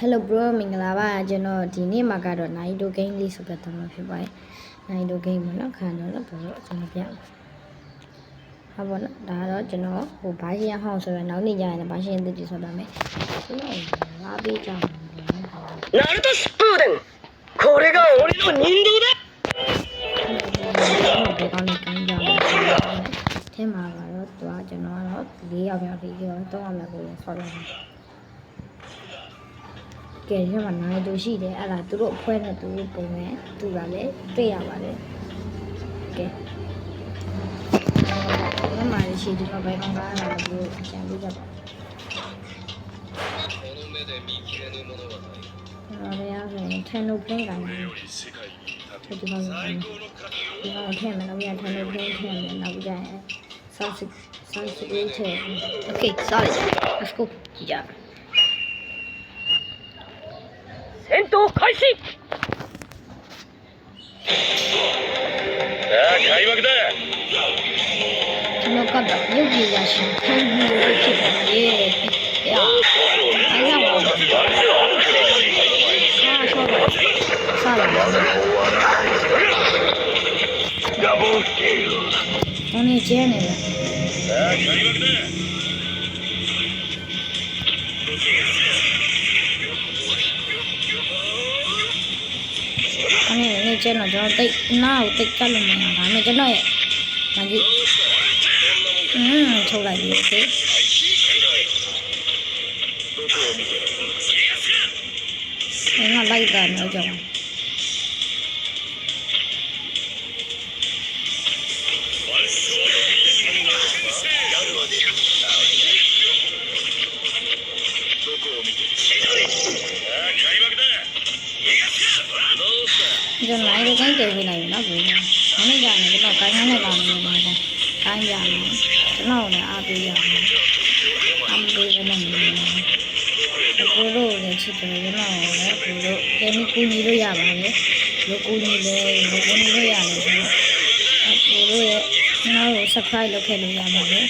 Hello bro မင်္ဂလာပါကျွန်တော်ဒီနေ့မှာကတော့ Naito game လေးဆိုပြတော့မှာဖြစ်ပါတယ် Naito game ပေါ့နော်ခံတော့တော့ကျွန်တော်ပြဟာပေါ့နော်ဒါတော့ကျွန်တော်ဟိုဘာရှင်းဟောင်းဆိုရနောက်နေ့ကျရင်ဘာရှင်းသစ်ကြည့်ဆိုပါမယ်ကျွန်တော်ငါပေးကြမှာナルト疾風伝これが俺の人道だဒီကောင်နဲ့ကန်ကြမှာထဲမှာကတော့သူကကျွန်တော်ကတော့၄ယောက်ပြောက်ဒီရော၃ယောက်လောက်ကိုဆော်လိုက်တယ်ကဲဒီမှာနိုင်တူရှိတယ်အဲ့ဒါသူတို့အဖွဲနဲ့သူပုံနဲ့သူကလည်းတွေ့ရပါတယ်ကဲဒီမှာရှိဒီမှာဘယ်ကောင်ကလာလို့ကျန်လို့ကြပါအဲ့ဒါလည်းထန်လို့ပြင်ကန်တယ်ဒီမှာထည့်မယ်တော့ရထန်လို့ပြင်ထည့်မယ်နောက်ကြရင်sunsetလေးထည့် Okay sorry let's go ကြည့်ကြ戦闘開始さあ開幕だကျွန်တော်ကတော့ရုပ်ရည်ရရှင်ခိုင်းပြီးလို့ဖြစ်ပါတယ်။အားရပါဘူး။စားလာ။ダブルキル။အနေကျနေလားさあ開幕だအနေကျတော့ကျွန်တော်တိတ်နားကိုတိတ်ကတ်လို့မရဘူး။ဒါပေမဲ့ကျွန်တော်ရဲ့မကြီးထုတ်လိုက်ပြီโอเคငါလိုက်တာမျိုးကြောင့်ကျွန်တော်လည်းကိုင်းတယ်ဝင်လိုက်ပြီနော်ဘူး။မနေ့ကလည်းကျွန်တော်ကိုင်းနဲ့ကောင်နေမှာပေါ့။ကိုင်းကြတယ်။ကျွန်တော်လည်းအားပေးရမယ်။အားပေးရမယ်။ကိုလိုလည်းချစ်တယ်ကျွန်တော်လည်းကိုလိုကဲမီကူညီလို့ရပါတယ်။လိုကူညီလေလိုကူညီလို့ရတယ်ဆိုတော့ကိုလိုရဲ့ကျွန်တော်ကို subscribe လုပ်ခဲ့လို့ရပါတယ်။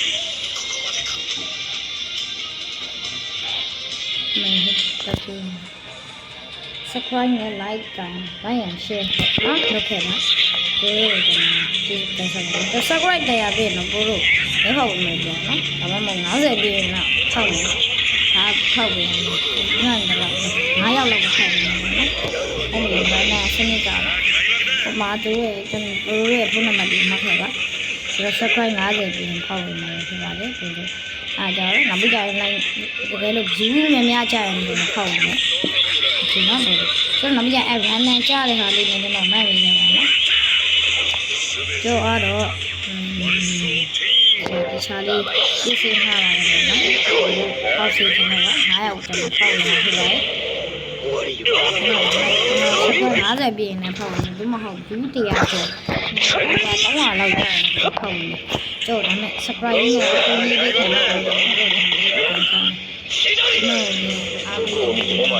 မင်းတက်ကူsubscribe နဲ့ like ကန် like and share နော်လုပ်ခဲ့ပါဒီကျွန်တော်ဒီ subscribe တရားပြည့်နော်ဘို့လို့မဟုတ်ဘူးလို့ပြောနော်ဒါမှမဟုတ်90ပြည့်နော်6မယ်ဒါ6ပြည့်နော်9ယောက်လောက်ဆက်နေတယ်နော်အဲ့ဒီဘာသာစနစ်ကဟိုမှာသူရဲ့ကျွန်တော်ရဲ့ဖုန်းနံပါတ်ဒီမှာခဲ့ပါဆိုတော့ subscribe 90ပြည့်ဖောက်ဝင်နေဖြစ်ပါတယ်ဒီလိုအားကြောင့်နောက်ပြီးကြရင် like တကယ်လို့ view များများကြရင်လည်းဖောက်ဝင်တယ်ဒီနော်ကျွန်တော်မကြအဲ့ run နဲ့ကြားတဲ့ဟာလေးနဲ့ကျွန်တော်မှတ်နေရပါနော်ကျော်အားတော့ဒီချာလေးပြည့်စုံထားပါတယ်နော်ပေါ့စီကျွန်တော်က9ယောက်ကျွန်တော်ဖောက်နေဖြစ်တယ်50ပြည့်နေဖောက်နေဘူးမဟုတ်ဘူးတရားကျော်300လောက်ကျရင်ဖောက်နေကျော်ဒါနဲ့ surprise နဲ့ပုံလေးလေးခံရတယ်နော်အားလုံးဒီမှာ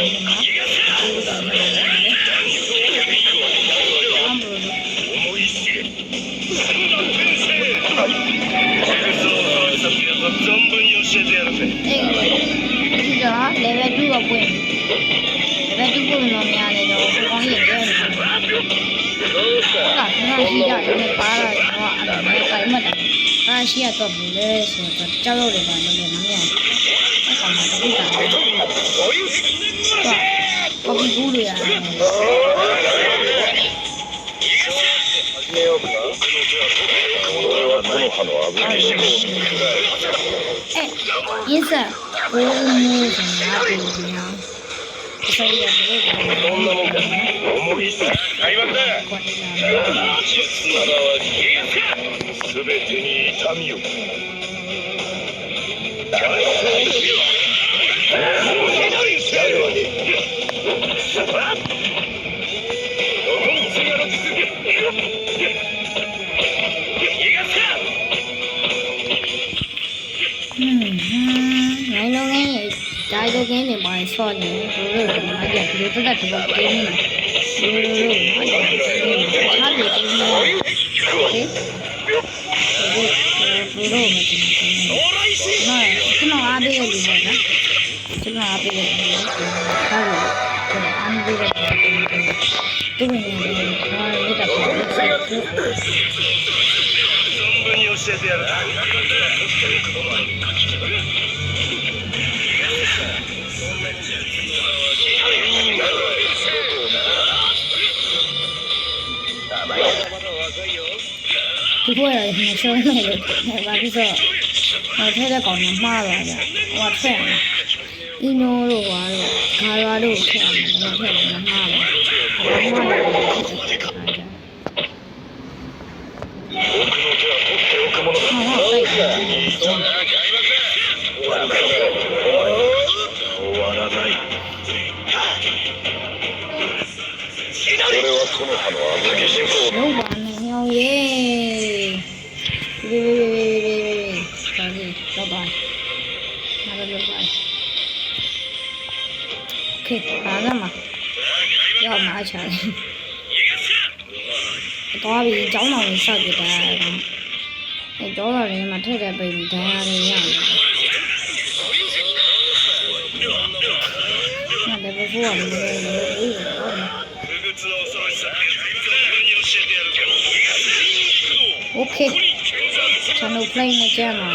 存分に教えてやるぜ。ဒီက level 2ကိုပွင့် level 2ကိုတော့များနေတော့ဒီကောင်ကြီးကျဲနေတယ်။ဟုတ်ကဲ့ခဏရှိကြတယ်ပါလာတော့အဲ့ဒါနဲ့တိုင်မှတ်တယ်။အားရှိရတော့ဘူးလေဆိုတော့ကြောက်လို့လည်းပါလို့လည်းမမြင်ဘူး။အဲ့ကောင်ကတခုတာ။ဘာဘူးလေอ่ะ医生，我没什么病呀。所以也不会。開幕だ。術ならはすべてに痛みを。နိုင်လုံးငင်းဒါကြကင်းနေပါဆော့နေဘိုးတို့ကမရဘူးတက်တက်တော့ကင်းနေဘိုးတို့ဟာတယ်ကင်းနေဘိုးတို့မတင်ဘူးကျွန်တော်အားပေးရလို့ပေါ့နော် ကျွန်တော်အပေးတယ်ဟုတ်တယ်အမ်ပေးတယ်သူမင်းလည်းဘာလို့တက်တယ်存分に教えてやる。ဒီဘက်ရမရှုံးနေလို့ဘာဖြစ်လို့ဟိုထဲတဲ့ကောင်ကမှားသွားကြဟိုထက်အီနိုတို့ဘာလို့ဂါရွာတို့ထက်တယ်တော့ထက်တယ်မှားတယ်ဘာမှမလုပ်ဘူး僕の手は取っておくものだ。終わらない。俺はこの葉の赤毛信号。လုံးပါနဲ့ညောင်းရေဘာကြီးတော့ပါနားတော့ပါခေဘာလဲမရောက်မှာချာတယ်တော့ပြီးကျောင်းတော်ကိုစောက်ကြတာအဲတော့လည်းမထက်တဲ့ပိန်ဒဏ်ရာတွေရတယ်နားလည်းဘိုးကလည်းအေးโอเคကျွန်တော် play နဲ့ကြာမှာ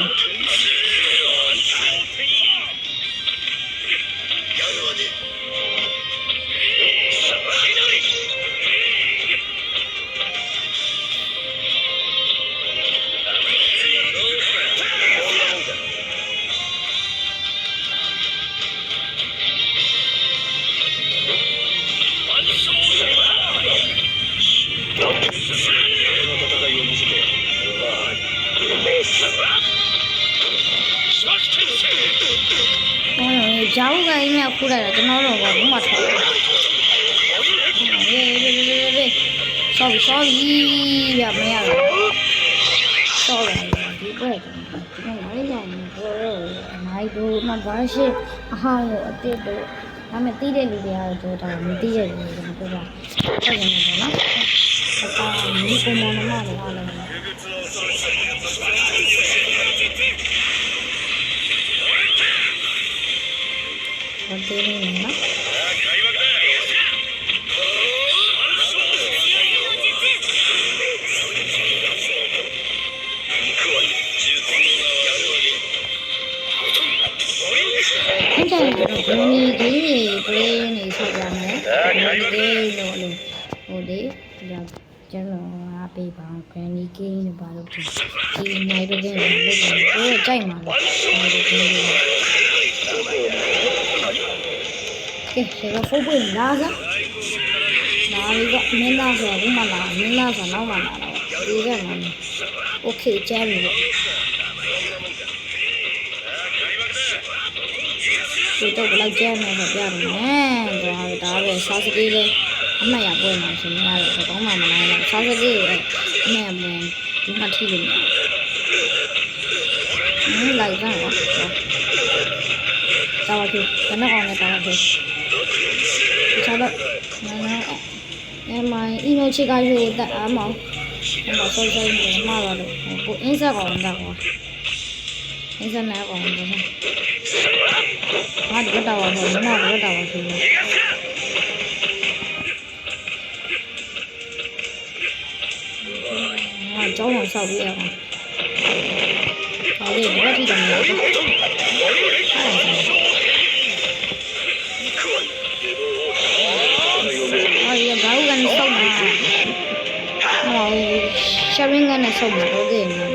ဂျာဝကအိမ်ကခုလိုက်တာကျွန်တော်တို့ကဘုမထောက်sorry ဗျမရဘူး sorry ဒီဘက်ကျွန်တော်လည်းလည်းမိုက်တို့မဘာရှိအဟောင်းကိုအစ်စ်တို့ဒါမဲ့တီးတဲ့လူတွေကတော့ဒါမတီးတဲ့လူတွေကတော့ပြောတာဆက်နေတယ်နော်အကောင်မီးပုံမှန်မှလည်းအားလုံးဘာတေးနေနော်အင်တာနက်တော့ဘယ်နည်းကြီးတွေ play နေဆက်ကြမယ်ဒီလိုလို့ဟိုဒီကျွန်တော်အားပေးပါ Granny Game တွေပါလို့ဒီနိုင်တဲ့ game တွေလုပ်တယ်ကိုယ်ကြိုက်မှာလို့ဒီ game တွေကကဲဒီကဖိုးပွင့်လာစားဒါလေးကမင်းသားဆိုဘူးမလားမင်းသားဆိုတော့မလားဒီကမှโอเคကျမ်းပြီဒီတော့ဘယ်လောက်ကျမ်းနေတော့ပြရမယ်ဒါပဲစားစကြီးလေးအမှတ်ရပွဲမှာရှင်ရတယ်ဘာမှမနိုင်ဘူးစားစကြီးရဲ့အမှတ်မဝင်ဒီမှထိလို့လိုက်ကြတော့တာဝတိဘယ်နဲ့အောင်လဲတာဝတိချတော့နော်မိုင်းအီနိုချီကယူတက်အားမောင်းမဆော့ဆော့နေမှာပါလို့ကိုအင်းဆက်ကောင်တော့အင်းဆက်နေကောင်တော့ဟာဒီတော့တော့မမတော့တော့ဆိုဟာကျောင်းအောင်ဆောက်ပြီးရအောင်ဟာလေဒီဘက်ထိတယ်နော်ဟာရဘာလို့ကနေဆောက်မှာဟာရှာရင်းကနေဆောက်မှာတော့တယ်နော်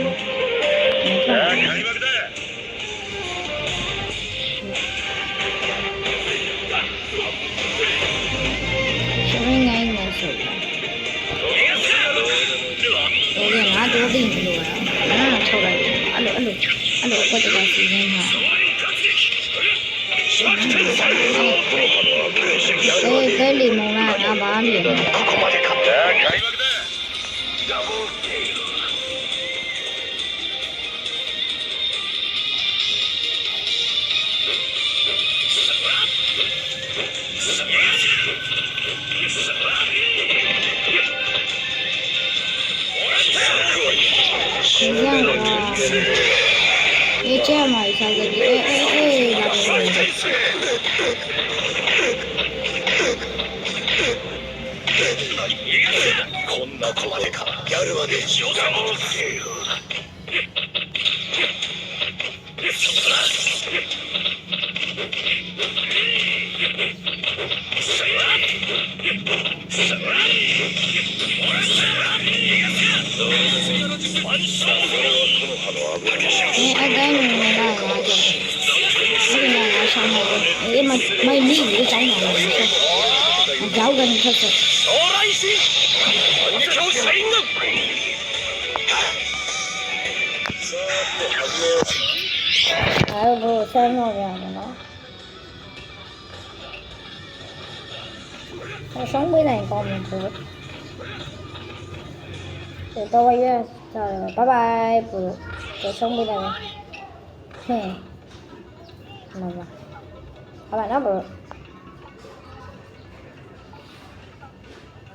တော့တင်လို့ရတာထောက်လိုက်အဲ့လိုပတ်သက်တာစီးနေတာကဲလေမောင်လာငါဘာနေလဲ这样嘛，一下子，哎，こんなとこまでかやるわね冗談をつけよအတိုင်းနေလာတာကြောင့်ဒီနေ့ငါဆောင်မှာအေးမိုင်းလေးကိုကြောင်းလာတယ်ဆိုကြောက်ကနေထွက်ဆို 将来し反撃をせんのအဲ့လိုဆန်းတော့ပြန်တယ်နော်အဆောင်ပေးနိုင်ကောင်းတယ်ဆိုတော့ရရဘိုင်ဘိုင်ပို့တော့ဆောင်ပေးတယ်ဟဲ့မမဟာဘာနော်